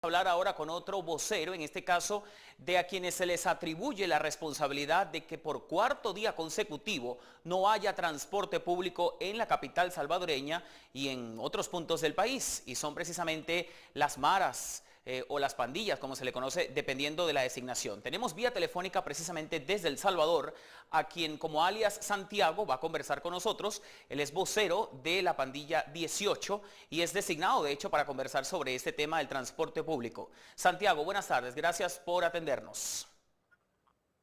Hablar ahora con otro vocero, en este caso de a quienes se les atribuye la responsabilidad de que por cuarto día consecutivo no haya transporte público en la capital salvadoreña y en otros puntos del país, y son precisamente las maras o las pandillas, como se le conoce, dependiendo de la designación. Tenemos vía telefónica precisamente desde El Salvador, a quien como alias Santiago va a conversar con nosotros. Él es vocero de la pandilla 18 y es designado, de hecho, para conversar sobre este tema del transporte público. Santiago, buenas tardes, gracias por atendernos.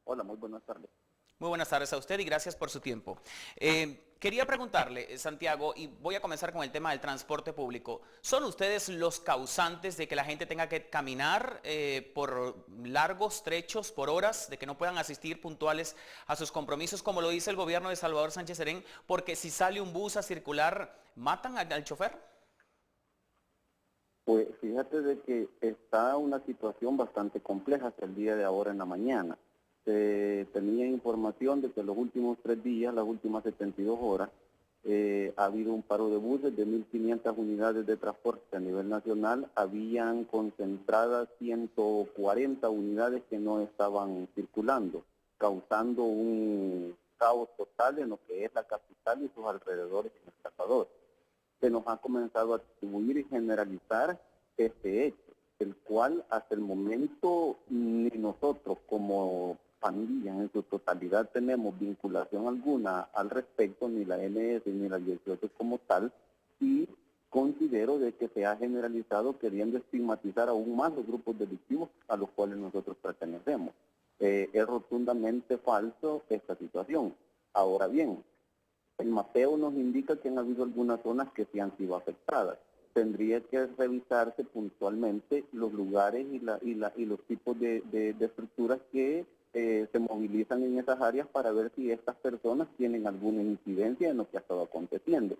Hola, muy buenas tardes. Muy buenas tardes a usted y gracias por su tiempo. Quería preguntarle, Santiago, y voy a comenzar con el tema del transporte público. ¿Son ustedes los causantes de que la gente tenga que caminar por largos trechos, por horas, de que no puedan asistir puntuales a sus compromisos, como lo dice el gobierno de Salvador Sánchez Serén, porque si sale un bus a circular, matan al chofer? Pues fíjate de que está una situación bastante compleja hasta el día de ahora en la mañana. Se tenía información de que los últimos 3 días, las últimas 72 horas, ha habido un paro de buses de 1.500 unidades de transporte a nivel nacional. Habían concentradas 140 unidades que no estaban circulando, causando un caos total en lo que es la capital y sus alrededores en El Salvador. Se nos ha comenzado a atribuir y generalizar este hecho, el cual hasta el momento ni nosotros como pandilla en su totalidad tenemos vinculación alguna al respecto, ni la NS ni la 18 como tal, y considero de que se ha generalizado queriendo estigmatizar aún más los grupos delictivos a los cuales nosotros pertenecemos. Es rotundamente falso esta situación. Ahora bien, el mapeo nos indica que han habido algunas zonas que sí han sido afectadas. Tendría que revisarse puntualmente los lugares y los tipos de estructuras que se movilizan en esas áreas para ver si estas personas tienen alguna incidencia en lo que ha estado aconteciendo.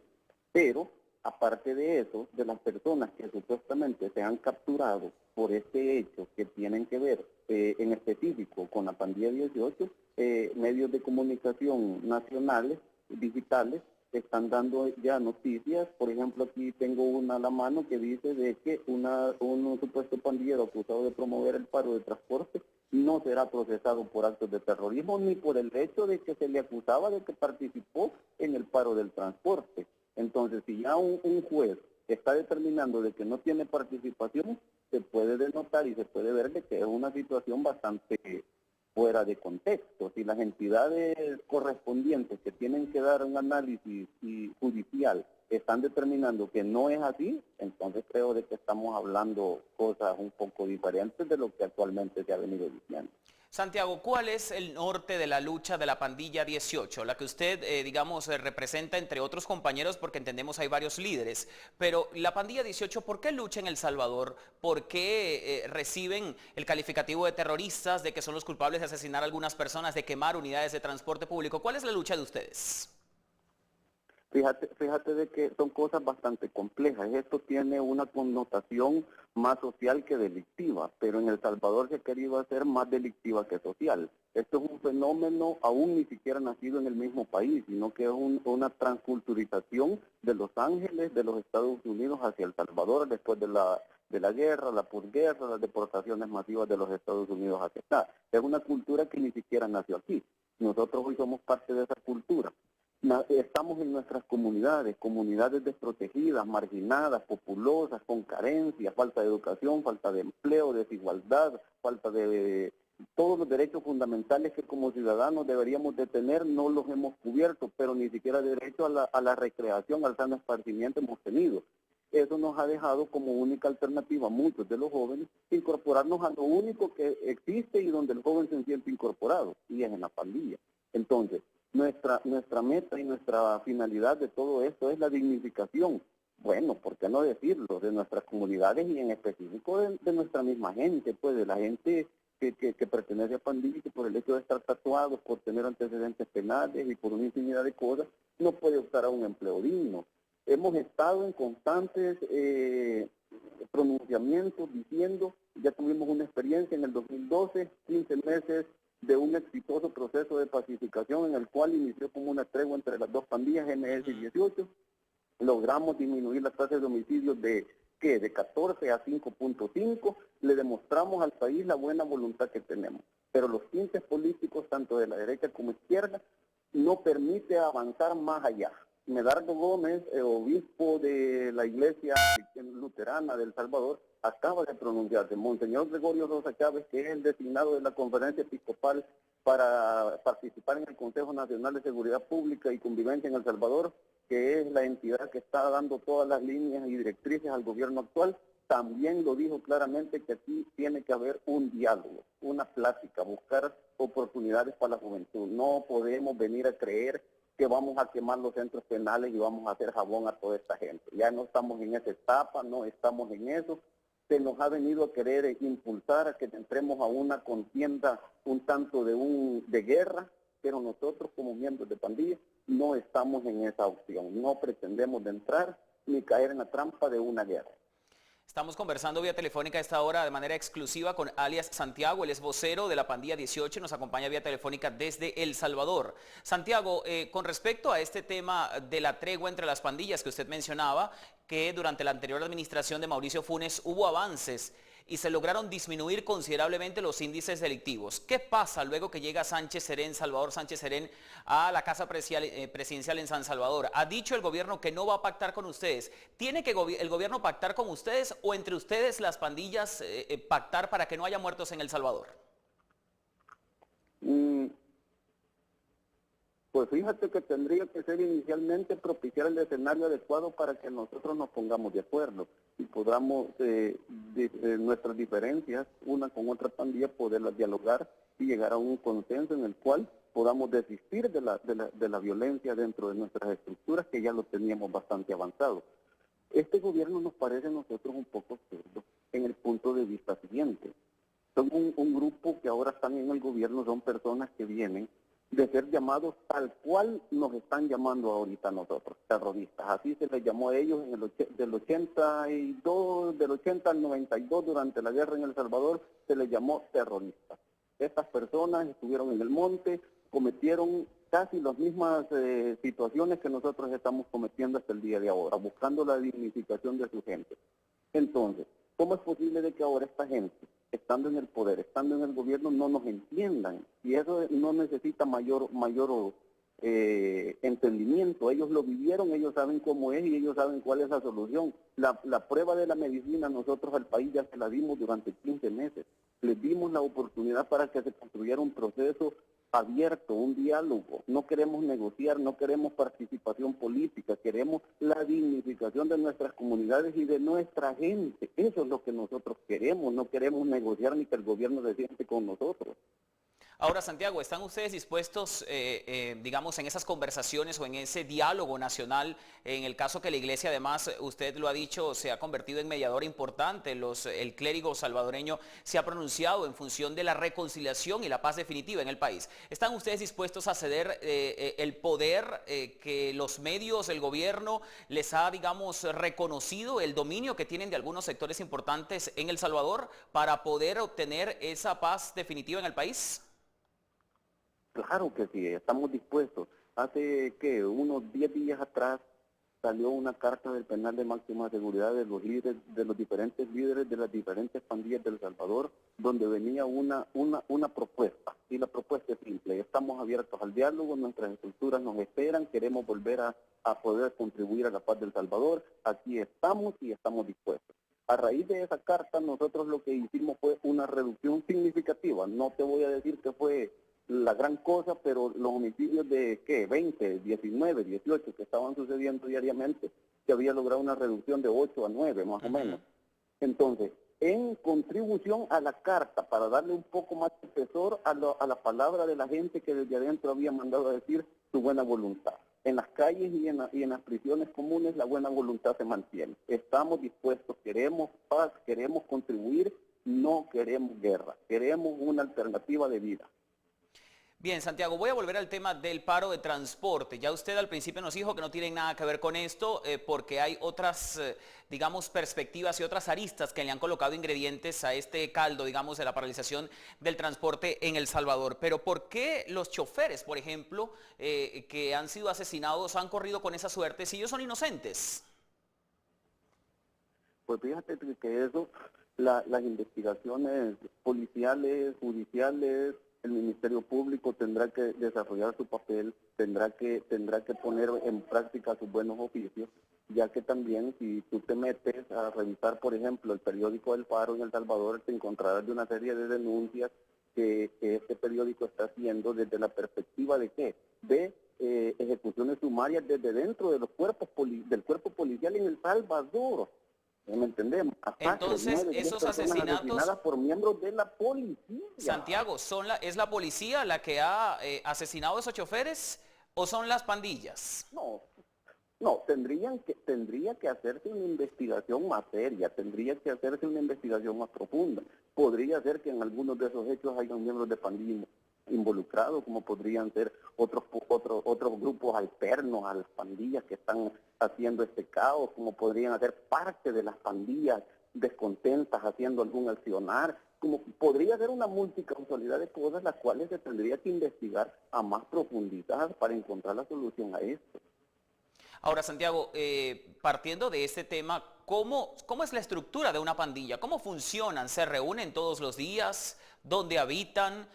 Pero, aparte de eso, de las personas que supuestamente se han capturado por este hecho que tienen que ver en específico con la pandilla 18, medios de comunicación nacionales digitales están dando ya noticias. Por ejemplo, aquí tengo una a la mano que dice de que un supuesto pandillero acusado de promover el paro de transporte no será procesado por actos de terrorismo ni por el hecho de que se le acusaba de que participó en el paro del transporte. Entonces, si ya un juez está determinando de que no tiene participación, se puede denotar y se puede ver de que es una situación bastante fuera de contexto. Si las entidades correspondientes que tienen que dar un análisis judicial están determinando que no es así, entonces creo de que estamos hablando cosas un poco diferentes de lo que actualmente se ha venido diciendo. Santiago, ¿cuál es el norte de la lucha de la pandilla 18? La que usted, digamos, representa entre otros compañeros, porque entendemos hay varios líderes, pero la pandilla 18, ¿por qué lucha en El Salvador? ¿Por qué reciben el calificativo de terroristas, de que son los culpables de asesinar a algunas personas, de quemar unidades de transporte público? ¿Cuál es la lucha de ustedes? Fíjate de que son cosas bastante complejas. Esto tiene una connotación más social que delictiva, pero en El Salvador se ha querido hacer más delictiva que social. Esto es un fenómeno aún ni siquiera nacido en el mismo país, sino que es una transculturización de Los Ángeles, de los Estados Unidos hacia El Salvador después de la guerra, la posguerra, las deportaciones masivas de los Estados Unidos hacia acá. Es una cultura que ni siquiera nació aquí. Nosotros hoy somos parte de esa cultura. Estamos en nuestras comunidades desprotegidas, marginadas, populosas, con carencias, falta de educación, falta de empleo, desigualdad, falta de todos los derechos fundamentales que como ciudadanos deberíamos de tener, no los hemos cubierto, pero ni siquiera derecho a la recreación, al sano esparcimiento hemos tenido. Eso nos ha dejado como única alternativa a muchos de los jóvenes incorporarnos a lo único que existe y donde el joven se siente incorporado, y es en la pandilla. Entonces, nuestra meta y nuestra finalidad de todo esto es la dignificación, bueno, ¿por qué no decirlo?, de nuestras comunidades y en específico de nuestra misma gente, pues de la gente que pertenece a pandillas, que por el hecho de estar tatuados, por tener antecedentes penales y por una infinidad de cosas, no puede optar a un empleo digno. Hemos estado en constantes pronunciamientos diciendo, ya tuvimos una experiencia en el 2012, 15 meses de un exitoso proceso de pacificación en el cual inició como una tregua entre las dos pandillas, MS y 18. Logramos disminuir las tasas de homicidios que de 14 a 5.5 le demostramos al país la buena voluntad que tenemos. Pero los tintes políticos, tanto de la derecha como izquierda, no permite avanzar más allá. Medardo Gómez, obispo de la iglesia luterana de El Salvador, acaba de pronunciarse. Monseñor Gregorio Rosa Chávez, que es el designado de la Conferencia Episcopal para participar en el Consejo Nacional de Seguridad Pública y Convivencia en El Salvador, que es la entidad que está dando todas las líneas y directrices al gobierno actual, también lo dijo claramente que aquí tiene que haber un diálogo, una plática, buscar oportunidades para la juventud. No podemos venir a creer que vamos a quemar los centros penales y vamos a hacer jabón a toda esta gente. Ya no estamos en esa etapa, no estamos en eso. Se nos ha venido a querer impulsar a que entremos a una contienda un tanto de guerra, pero nosotros como miembros de pandilla no estamos en esa opción. No pretendemos de entrar ni caer en la trampa de una guerra. Estamos conversando vía telefónica a esta hora de manera exclusiva con alias Santiago, él es vocero de la pandilla 18, nos acompaña vía telefónica desde El Salvador. Santiago, con respecto a este tema de la tregua entre las pandillas que usted mencionaba, que durante la anterior administración de Mauricio Funes hubo avances y se lograron disminuir considerablemente los índices delictivos. ¿Qué pasa luego que llega Salvador Sánchez Serén, a la Casa Presidencial en San Salvador? Ha dicho el gobierno que no va a pactar con ustedes. ¿Tiene que el gobierno pactar con ustedes o entre ustedes las pandillas pactar para que no haya muertos en El Salvador? Pues fíjate que tendría que ser inicialmente propiciar el escenario adecuado para que nosotros nos pongamos de acuerdo y podamos nuestras diferencias, una con otra pandilla, poderlas dialogar y llegar a un consenso en el cual podamos desistir de la violencia dentro de nuestras estructuras, que ya lo teníamos bastante avanzado. Este gobierno nos parece a nosotros un poco absurdo en el punto de vista siguiente. Son un grupo que ahora están en el gobierno, son personas que vienen de ser llamados tal cual nos están llamando ahorita nosotros, terroristas. Así se les llamó a ellos del 80 al 92, durante la guerra en El Salvador, se les llamó terroristas. Estas personas estuvieron en el monte, cometieron casi las mismas situaciones que nosotros estamos cometiendo hasta el día de ahora, buscando la dignificación de su gente. Entonces, ¿cómo es posible de que ahora esta gente, estando en el poder, estando en el gobierno, no nos entiendan? Y eso no necesita mayor entendimiento. Ellos lo vivieron, ellos saben cómo es y ellos saben cuál es la solución. La prueba de la medicina nosotros al país ya se la dimos durante 15 meses. Les dimos la oportunidad para que se construyera un proceso abierto, un diálogo. No queremos negociar, no queremos participación política, queremos la dignificación de nuestras comunidades y de nuestra gente. Eso es lo que nosotros queremos, no queremos negociar ni que el gobierno se siente con nosotros. Ahora, Santiago, ¿están ustedes dispuestos, digamos, en esas conversaciones o en ese diálogo nacional, en el caso que la iglesia, además, usted lo ha dicho, se ha convertido en mediador importante, el clérigo salvadoreño se ha pronunciado en función de la reconciliación y la paz definitiva en el país? ¿Están ustedes dispuestos a ceder el poder que los medios, el gobierno, les ha, digamos, reconocido, el dominio que tienen de algunos sectores importantes en El Salvador para poder obtener esa paz definitiva en el país? Claro que sí, estamos dispuestos. Hace unos 10 días atrás salió una carta del penal de máxima seguridad de los líderes, de los diferentes líderes de las diferentes pandillas de El Salvador, donde venía una propuesta. Y la propuesta es simple: estamos abiertos al diálogo, nuestras estructuras nos esperan, queremos volver a poder contribuir a la paz del Salvador, aquí estamos y estamos dispuestos. A raíz de esa carta nosotros lo que hicimos fue una reducción significativa. No te voy a decir que fue la gran cosa, pero los homicidios de 20, 19, 18 que estaban sucediendo diariamente, se había logrado una reducción de 8 a 9 más o menos. Entonces, en contribución a la carta, para darle un poco más de peso a la palabra de la gente que desde adentro había mandado a decir su buena voluntad. En las calles y en las prisiones comunes la buena voluntad se mantiene. Estamos dispuestos, queremos paz, queremos contribuir, no queremos guerra, queremos una alternativa de vida. Bien, Santiago, voy a volver al tema del paro de transporte. Ya usted al principio nos dijo que no tiene nada que ver con esto porque hay otras, digamos, perspectivas y otras aristas que le han colocado ingredientes a este caldo, digamos, de la paralización del transporte en El Salvador. Pero ¿por qué los choferes, por ejemplo, que han sido asesinados, han corrido con esa suerte si ellos son inocentes? Pues fíjate que eso, las investigaciones policiales, judiciales, el Ministerio Público tendrá que desarrollar su papel, tendrá que poner en práctica sus buenos oficios, ya que también si tú te metes a revisar, por ejemplo, el periódico El Faro en El Salvador, te encontrarás de una serie de denuncias que este periódico está haciendo desde la perspectiva de ¿qué? De ejecuciones sumarias desde dentro de los del cuerpo policial en El Salvador. ¿Me entendemos? Masacres, Entonces, 9, 10 esos personas asesinatos, asesinadas por miembros de la policía. Santiago, ¿es la policía la que ha asesinado a esos choferes o son las pandillas? No, no, tendría que hacerse una investigación más seria, tendría que hacerse una investigación más profunda. Podría ser que en algunos de esos hechos hayan miembros de pandillas involucrados, como podrían ser otros grupos alternos a las pandillas que están haciendo este caos, como podrían ser parte de las pandillas descontentas haciendo algún accionar, como podría ser una multicausalidad de cosas las cuales se tendría que investigar a más profundidad para encontrar la solución a esto. Ahora, Santiago, partiendo de este tema, ¿cómo es la estructura de una pandilla? ¿Cómo funcionan? ¿Se reúnen todos los días? ¿Dónde habitan?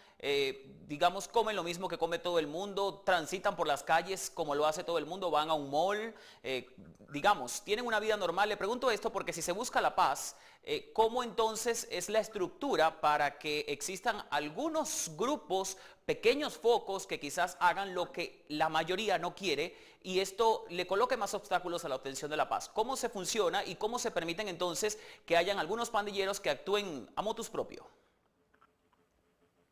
Digamos, ¿comen lo mismo que come todo el mundo? ¿Transitan por las calles como lo hace todo el mundo? ¿Van a un mall? Digamos, ¿tienen una vida normal? Le pregunto esto porque si se busca la paz, ¿cómo entonces es la estructura para que existan algunos grupos, pequeños focos que quizás hagan lo que la mayoría no quiere y esto le coloque más obstáculos a la obtención de la paz? ¿Cómo se funciona y cómo se permiten entonces que hayan algunos pandilleros que actúen a motus propio?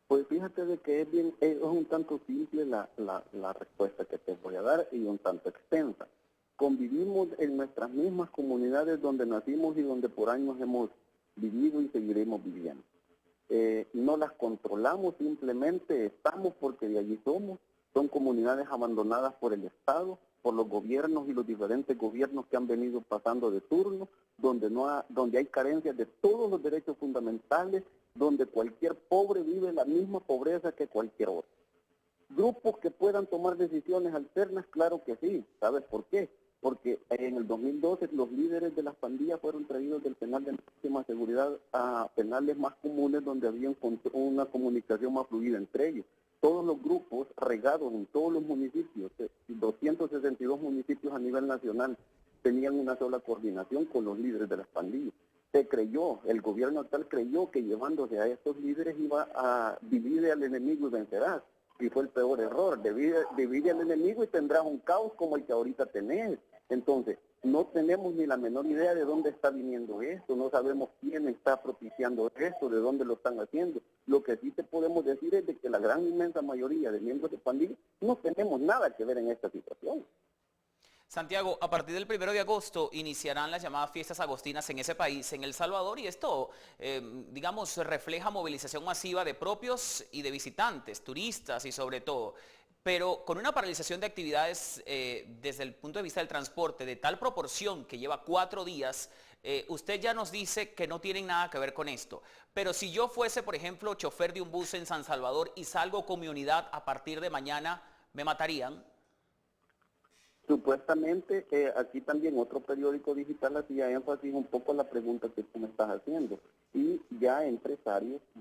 Pues fíjate de que es un tanto simple la respuesta que te voy a dar y un tanto extensa. Convivimos en nuestras mismas comunidades donde nacimos y donde por años hemos vivido y seguiremos viviendo. No las controlamos, simplemente estamos porque de allí somos. Son comunidades abandonadas por el Estado, por los gobiernos y los diferentes gobiernos que han venido pasando de turno, donde hay carencias de todos los derechos fundamentales, donde cualquier pobre vive la misma pobreza que cualquier otro. Grupos que puedan tomar decisiones alternas, claro que sí. ¿Sabes por qué? Porque en el 2012 los líderes de las pandillas fueron traídos del penal de máxima seguridad a penales más comunes donde había una comunicación más fluida entre ellos. Todos los grupos regados en todos los municipios, 262 municipios a nivel nacional, tenían una sola coordinación con los líderes de las pandillas. El gobierno actual creyó que llevándose a estos líderes iba a dividir al enemigo y vencerás. Y fue el peor error. Divide al enemigo y tendrás un caos como el que ahorita tenés. Entonces, no tenemos ni la menor idea de dónde está viniendo esto, no sabemos quién está propiciando esto, de dónde lo están haciendo. Lo que sí te podemos decir es de que la gran inmensa mayoría de miembros de pandillas no tenemos nada que ver en esta situación. Santiago, a partir del 1 de agosto iniciarán las llamadas fiestas agostinas en ese país, en El Salvador, y esto, digamos, refleja movilización masiva de propios y de visitantes, turistas y sobre todo. Pero con una paralización de actividades desde el punto de vista del transporte de tal proporción que lleva 4 días, usted ya nos dice que no tienen nada que ver con esto. Pero si yo fuese, por ejemplo, chofer de un bus en San Salvador y salgo con mi unidad a partir de mañana, ¿me matarían? Supuestamente, aquí también otro periódico digital hacía énfasis un poco a la pregunta que tú me estás haciendo. Y ya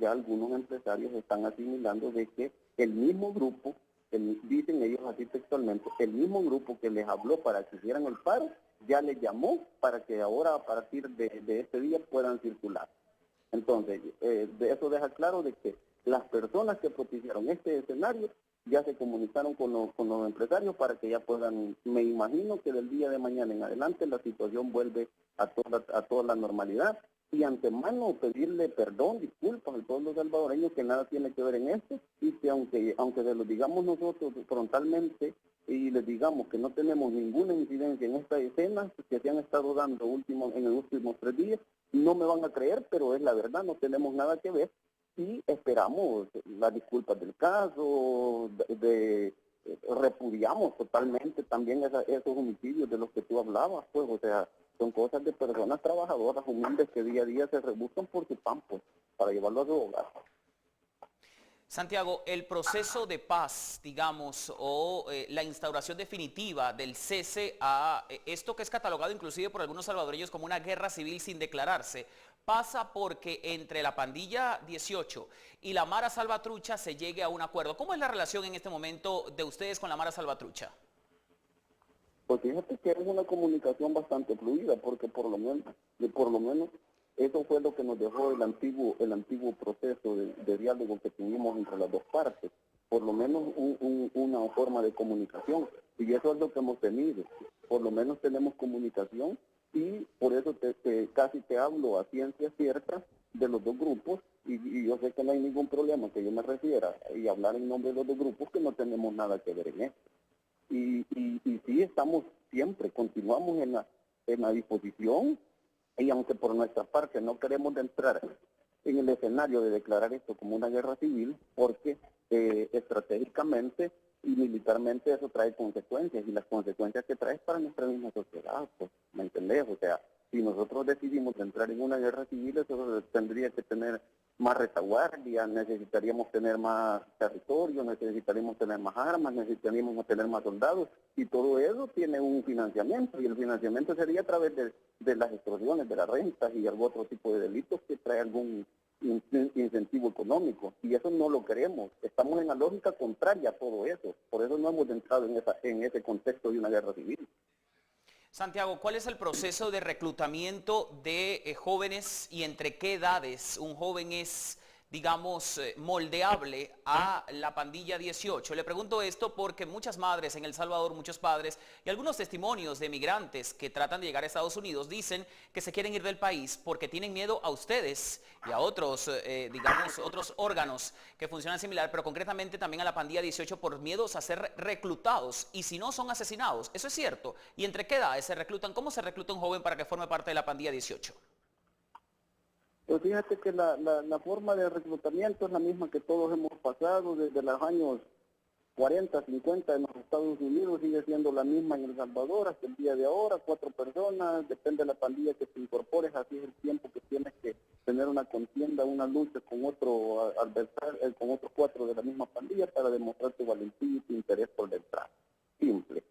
algunos empresarios están asimilando de que el mismo grupo, dicen ellos así textualmente, el mismo grupo que les habló para que hicieran el paro, ya les llamó para que ahora a partir de este día puedan circular. Entonces, de eso deja claro de que las personas que propiciaron este escenario ya se comunicaron con los empresarios para que ya puedan, me imagino que del día de mañana en adelante la situación vuelve a toda la normalidad y antemano pedirle perdón, disculpas al pueblo salvadoreño que nada tiene que ver en esto y que aunque se lo digamos nosotros frontalmente y les digamos que no tenemos ninguna incidencia en esta escena que se han estado dando en los últimos 3 días, no me van a creer, pero es la verdad, no tenemos nada que ver. Y esperamos las disculpas del caso, repudiamos totalmente también esos homicidios de los que tú hablabas, pues, o sea, son cosas de personas trabajadoras, humildes, que día a día se rebuscan por su pan, pues, para llevarlo a su hogar. Santiago, el proceso de paz, digamos, o la instauración definitiva del cese a esto que es catalogado inclusive por algunos salvadoreños como una guerra civil sin declararse, pasa porque entre la pandilla 18 y la Mara Salvatrucha se llegue a un acuerdo. ¿Cómo es la relación en este momento de ustedes con la Mara Salvatrucha? Pues fíjate que es una comunicación bastante fluida, porque por lo menos eso fue lo que nos dejó el antiguo proceso de diálogo que tuvimos entre las dos partes, por lo menos una forma de comunicación, y eso es lo que hemos tenido, por lo menos tenemos comunicación, y por eso casi te hablo a ciencia cierta de los dos grupos, y yo sé que no hay ningún problema que yo me refiera y hablar en nombre de los dos grupos, que no tenemos nada que ver en esto. Y sí estamos siempre, continuamos en la disposición, y aunque por nuestra parte no queremos entrar en el escenario de declarar esto como una guerra civil, porque estratégicamente y militarmente eso trae consecuencias, y las consecuencias que trae es para nuestra misma sociedad, pues, ¿me entendés? O sea, si nosotros decidimos entrar en una guerra civil, eso tendría que tener más retaguardia, necesitaríamos tener más territorio, necesitaríamos tener más armas, necesitaríamos tener más soldados, y todo eso tiene un financiamiento, y el financiamiento sería a través de las extorsiones, de las rentas y algún otro tipo de delitos que trae algún incentivo económico, y eso no lo queremos. Estamos en la lógica contraria a todo eso, por eso no hemos entrado en ese contexto de una guerra civil. Santiago, ¿cuál es el proceso de reclutamiento de jóvenes y entre qué edades un joven es, digamos, moldeable a la pandilla 18? Le pregunto esto porque muchas madres en El Salvador, muchos padres y algunos testimonios de migrantes que tratan de llegar a Estados Unidos dicen que se quieren ir del país porque tienen miedo a ustedes y a otros, digamos, otros órganos que funcionan similar, pero concretamente también a la pandilla 18 por miedos a ser reclutados y si no son asesinados. Eso es cierto. ¿Y entre qué edades se reclutan? ¿Cómo se recluta un joven para que forme parte de la pandilla 18? Pues fíjate que la forma de reclutamiento es la misma que todos hemos pasado desde los años 40, 50 en los Estados Unidos, sigue siendo la misma en El Salvador hasta el día de ahora, 4 personas, depende de la pandilla que te incorpores, así es el tiempo que tienes que tener una contienda, una lucha con otro adversario, con otros 4 de la misma pandilla para demostrar tu valentía y tu interés por detrás. Simple.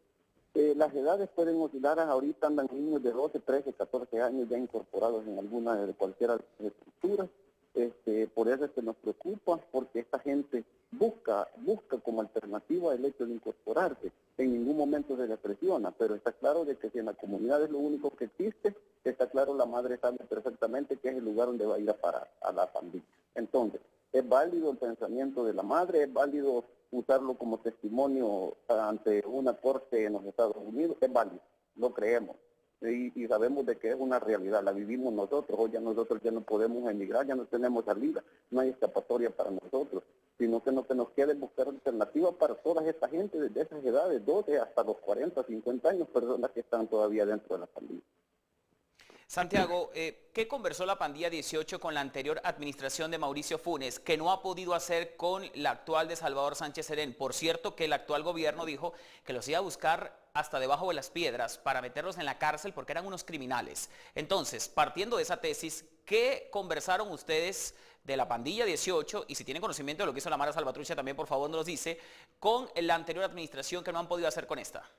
Las edades pueden oscilar, ahorita andan niños de 12, 13, 14 años ya incorporados en alguna de cualquiera de las estructuras. Por eso es que nos preocupa, porque esta gente busca como alternativa el hecho de incorporarse. En ningún momento se le presiona, pero está claro de que si en la comunidad es lo único que existe, está claro, la madre sabe perfectamente que es el lugar donde va a ir a parar, a la pandilla. Entonces, es válido el pensamiento de la madre, es válido usarlo como testimonio ante una corte en los Estados Unidos, es válido, lo creemos. Y sabemos de que es una realidad, la vivimos nosotros. Hoy ya nosotros ya no podemos emigrar, ya no tenemos salida, no hay escapatoria para nosotros, sino que lo que nos queda es buscar alternativas para toda esta gente desde esas edades, 12 hasta los 40, 50 años, personas que están todavía dentro de la pandilla. Santiago, ¿qué conversó la pandilla 18 con la anterior administración de Mauricio Funes, que no ha podido hacer con la actual de Salvador Sánchez Serén? Por cierto, que el actual gobierno dijo que los iba a buscar hasta debajo de las piedras para meterlos en la cárcel porque eran unos criminales. Entonces, partiendo de esa tesis, ¿qué conversaron ustedes de la pandilla 18? Y si tienen conocimiento de lo que hizo la Mara Salvatrucha, también por favor nos dice, con la anterior administración que no han podido hacer con esta.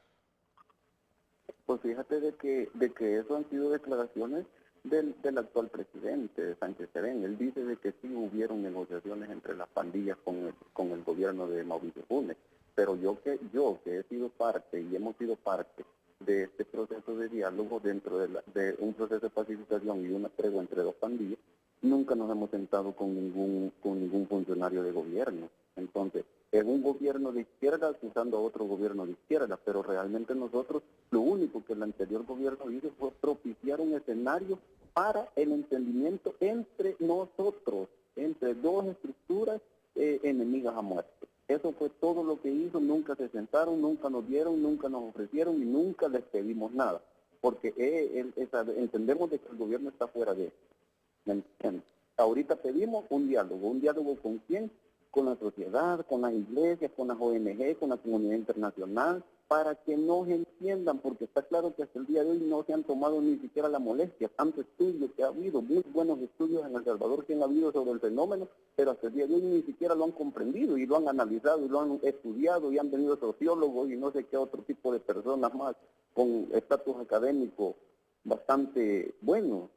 Pues fíjate de que eso han sido declaraciones del actual presidente, de Sánchez Serén. Él dice de que sí hubieron negociaciones entre las pandillas con el gobierno de Mauricio Funes, pero yo que he sido parte y hemos sido parte de este proceso de diálogo dentro de un proceso de pacificación y una tregua entre dos pandillas, nunca nos hemos sentado con ningún funcionario de gobierno. Entonces, es un gobierno de izquierda acusando a otro gobierno de izquierda, pero realmente nosotros lo único que el anterior gobierno hizo fue propiciar un escenario para el entendimiento entre nosotros, entre dos estructuras enemigas a muerte. Eso fue todo lo que hizo, nunca se sentaron, nunca nos dieron, nunca nos ofrecieron y nunca les pedimos nada, porque entendemos de que el gobierno está fuera de eso. Ahorita pedimos un diálogo ¿con quién? con la sociedad, con las iglesias, con las ONG, con la comunidad internacional, para que nos entiendan, porque está claro que hasta el día de hoy no se han tomado ni siquiera la molestia. Tanto estudios que ha habido, muy buenos estudios en El Salvador que han habido sobre el fenómeno, pero hasta el día de hoy ni siquiera lo han comprendido y lo han analizado y lo han estudiado y han venido sociólogos y no sé qué otro tipo de personas más con estatus académico bastante bueno.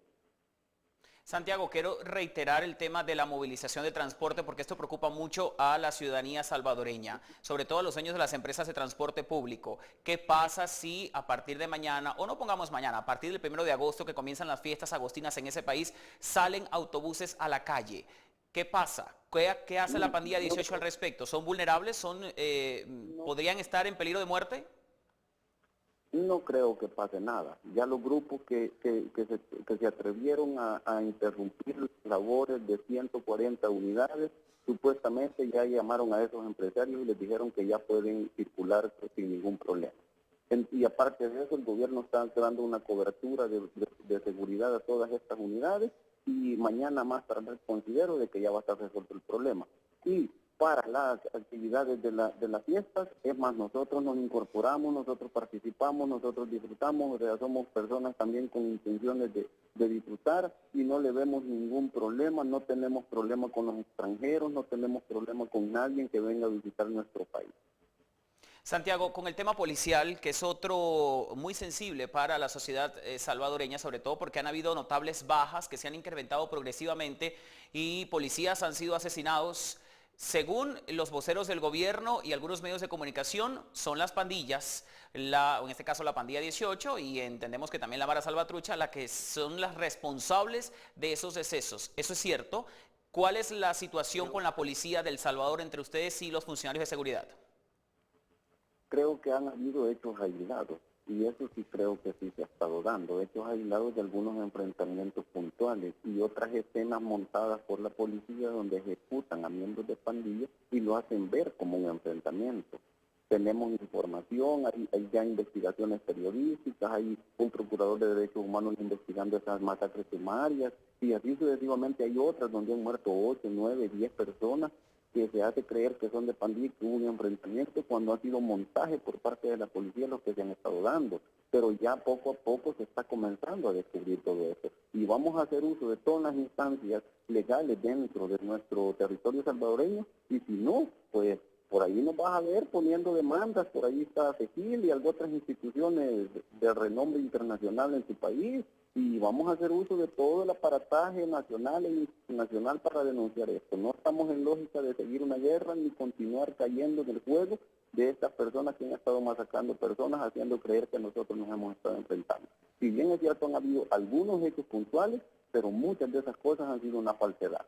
Santiago, quiero reiterar el tema de la movilización de transporte porque esto preocupa mucho a la ciudadanía salvadoreña, sobre todo a los dueños de las empresas de transporte público. ¿Qué pasa si a partir de mañana, o no pongamos mañana, a partir del 1 de agosto que comienzan las fiestas agostinas en ese país, salen autobuses a la calle? ¿Qué pasa? ¿Qué hace la pandilla 18 al respecto? ¿Son vulnerables? ¿Podrían estar en peligro de muerte? No creo que pase nada. Ya los grupos que se atrevieron a interrumpir las labores de 140 unidades, supuestamente ya llamaron a esos empresarios y les dijeron que ya pueden circular sin ningún problema. Y aparte de eso, el gobierno está dando una cobertura de seguridad a todas estas unidades y mañana más tarde considero de que ya va a estar resuelto el problema. Y para las actividades de las fiestas, es más, nosotros nos incorporamos, nosotros participamos, nosotros disfrutamos, o sea, somos personas también con intenciones de disfrutar y no le vemos ningún problema, no tenemos problema con los extranjeros, no tenemos problema con nadie que venga a visitar nuestro país. Santiago, con el tema policial, que es otro muy sensible para la sociedad salvadoreña, sobre todo porque han habido notables bajas que se han incrementado progresivamente y policías han sido asesinados. Según los voceros del gobierno y algunos medios de comunicación, son las pandillas, en este caso la pandilla 18 y entendemos que también la Mara Salvatrucha, la que son las responsables de esos decesos. ¿Eso es cierto? ¿Cuál es la situación con la policía del Salvador entre ustedes y los funcionarios de seguridad? Creo que han habido hechos aislados, y eso sí creo que sí se ha estado dando, hechos aislados de algunos enfrentamientos puntuales y otras escenas montadas por la policía donde ejecutan a miembros de pandillas y lo hacen ver como un enfrentamiento. Tenemos información, hay ya investigaciones periodísticas, hay un procurador de derechos humanos investigando esas masacres sumarias, y así sucesivamente hay otras donde han muerto 8, 9, 10 personas, que se hace creer que son de pandilla, que hubo un enfrentamiento cuando ha sido montaje por parte de la policía los que se han estado dando. Pero ya poco a poco se está comenzando a descubrir todo eso. Y vamos a hacer uso de todas las instancias legales dentro de nuestro territorio salvadoreño, y si no, pues por ahí nos vas a ver poniendo demandas, por ahí está CEGIL y algunas otras instituciones de renombre internacional en su país, y vamos a hacer uso de todo el aparataje nacional e internacional para denunciar esto. No estamos en lógica de seguir una guerra ni continuar cayendo en el juego de estas personas que han estado masacrando personas, haciendo creer que nosotros nos hemos estado enfrentando. Si bien es cierto, han habido algunos hechos puntuales, pero muchas de esas cosas han sido una falsedad.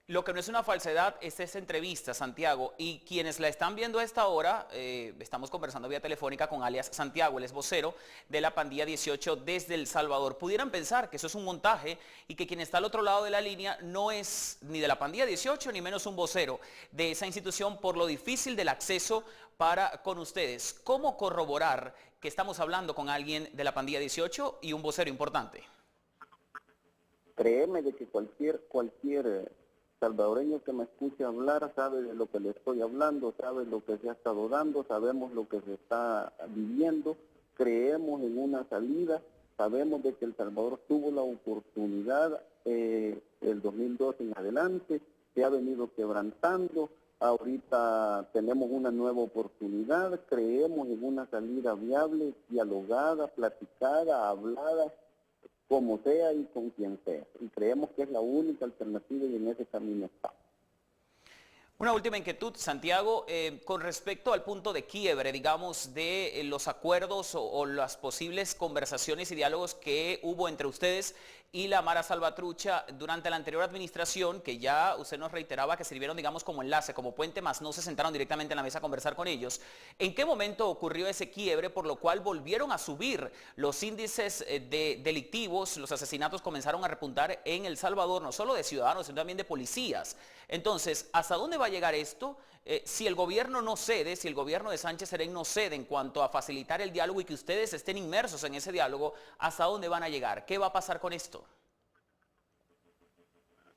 Lo que no es una falsedad es esta entrevista, Santiago, y quienes la están viendo a esta hora, estamos conversando vía telefónica con alias Santiago, él es vocero de la pandilla 18 desde El Salvador. Pudieran pensar que eso es un montaje y que quien está al otro lado de la línea no es ni de la pandilla 18 ni menos un vocero de esa institución por lo difícil del acceso con ustedes. ¿Cómo corroborar que estamos hablando con alguien de la pandilla 18 y un vocero importante? Créeme de que cualquier salvadoreño que me escuche hablar sabe de lo que le estoy hablando, sabe lo que se ha estado dando, sabemos lo que se está viviendo, creemos en una salida, sabemos de que El Salvador tuvo la oportunidad el 2002 en adelante, se ha venido quebrantando, ahorita tenemos una nueva oportunidad, creemos en una salida viable, dialogada, platicada, hablada, como sea y con quien sea. Y creemos que es la única alternativa y en ese camino está. Una última inquietud, Santiago, con respecto al punto de quiebre, digamos, de los acuerdos o las posibles conversaciones y diálogos que hubo entre ustedes y la Mara Salvatrucha durante la anterior administración, que ya usted nos reiteraba que sirvieron, digamos, como enlace, como puente, más no se sentaron directamente en la mesa a conversar con ellos. ¿En qué momento ocurrió ese quiebre por lo cual volvieron a subir los índices delictivos? Los asesinatos comenzaron a repuntar en El Salvador, no solo de ciudadanos, sino también de policías. Entonces, ¿hasta dónde va a llegar esto? Si el gobierno no cede, si el gobierno de Sánchez Serén no cede en cuanto a facilitar el diálogo y que ustedes estén inmersos en ese diálogo, ¿hasta dónde van a llegar? ¿Qué va a pasar con esto?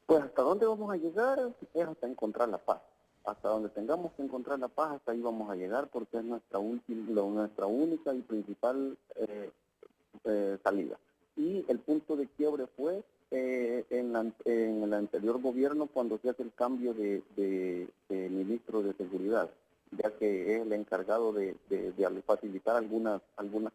Pues hasta dónde vamos a llegar es hasta encontrar la paz. Hasta donde tengamos que encontrar la paz, hasta ahí vamos a llegar porque es nuestra única y principal salida. Y el punto de quiebre fue en el anterior gobierno cuando se hace el cambio de ministro de Seguridad, ya que es el encargado de facilitar algunas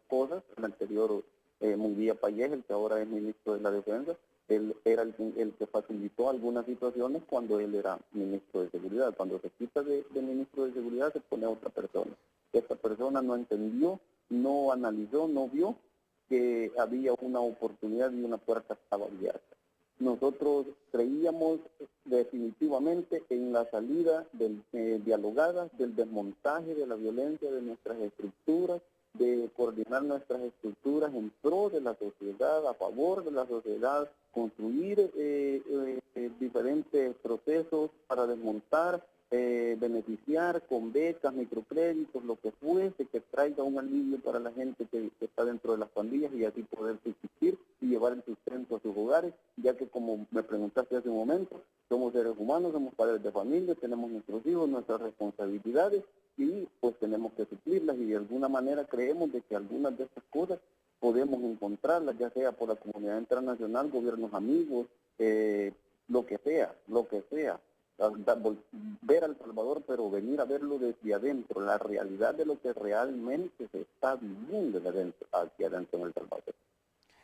cosas. El anterior Munguía Payés, el que ahora es ministro de la Defensa, él era el que facilitó algunas situaciones cuando él era ministro de Seguridad. Cuando se quita de ministro de Seguridad se pone a otra persona. Esta persona no entendió, no analizó, no vio que había una oportunidad y una puerta estaba abierta. Nosotros creíamos definitivamente en la salida dialogada, del desmontaje de la violencia de nuestras estructuras, de coordinar nuestras estructuras en pro de la sociedad, a favor de la sociedad, construir diferentes procesos para desmontar, beneficiar con becas, microcréditos, lo que fuese, que traiga un alivio para la gente que está dentro de las pandillas y así poder subsistir y llevar el sustento a sus hogares, ya que como me preguntaste hace un momento, somos seres humanos, somos padres de familia, tenemos nuestros hijos, nuestras responsabilidades y pues tenemos que suplirlas y de alguna manera creemos de que algunas de estas cosas podemos encontrarlas, ya sea por la comunidad internacional, gobiernos amigos, lo que sea. Ver a El Salvador, pero venir a verlo desde adentro, la realidad de lo que realmente se está viviendo hacia adentro en El Salvador.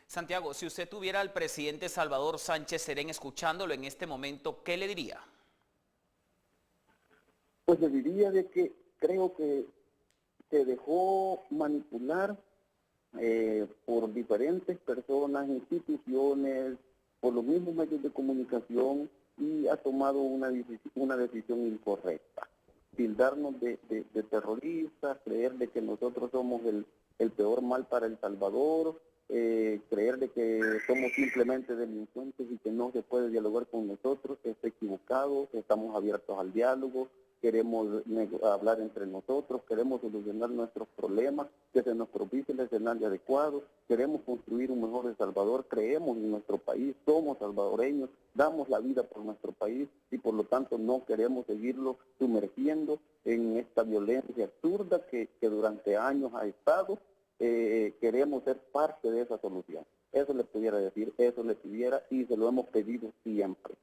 Santiago, si usted tuviera al presidente Salvador Sánchez Serén escuchándolo en este momento, ¿qué le diría? Pues le diría de que creo que se dejó manipular por diferentes personas, instituciones, por los mismos medios de comunicación y ha tomado una decisión incorrecta. Tildarnos de terroristas, creer de que nosotros somos el peor mal para El Salvador, creer de que somos simplemente delincuentes y que no se puede dialogar con nosotros, es equivocado, estamos abiertos al diálogo, queremos hablar entre nosotros, queremos solucionar nuestros problemas, que se nos propicie el escenario adecuado, queremos construir un mejor El Salvador, creemos en nuestro país, somos salvadoreños, damos la vida por nuestro país y por lo tanto no queremos seguirlo sumergiendo en esta violencia absurda que durante años ha estado. Queremos ser parte de esa solución. Eso le pudiera decir, eso le pidiera y se lo hemos pedido siempre.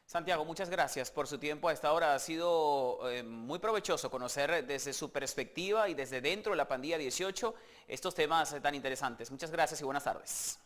Santiago, muchas gracias por su tiempo a esta hora. Ha sido muy provechoso conocer desde su perspectiva y desde dentro de la Pandilla 18 estos temas tan interesantes. Muchas gracias y buenas tardes.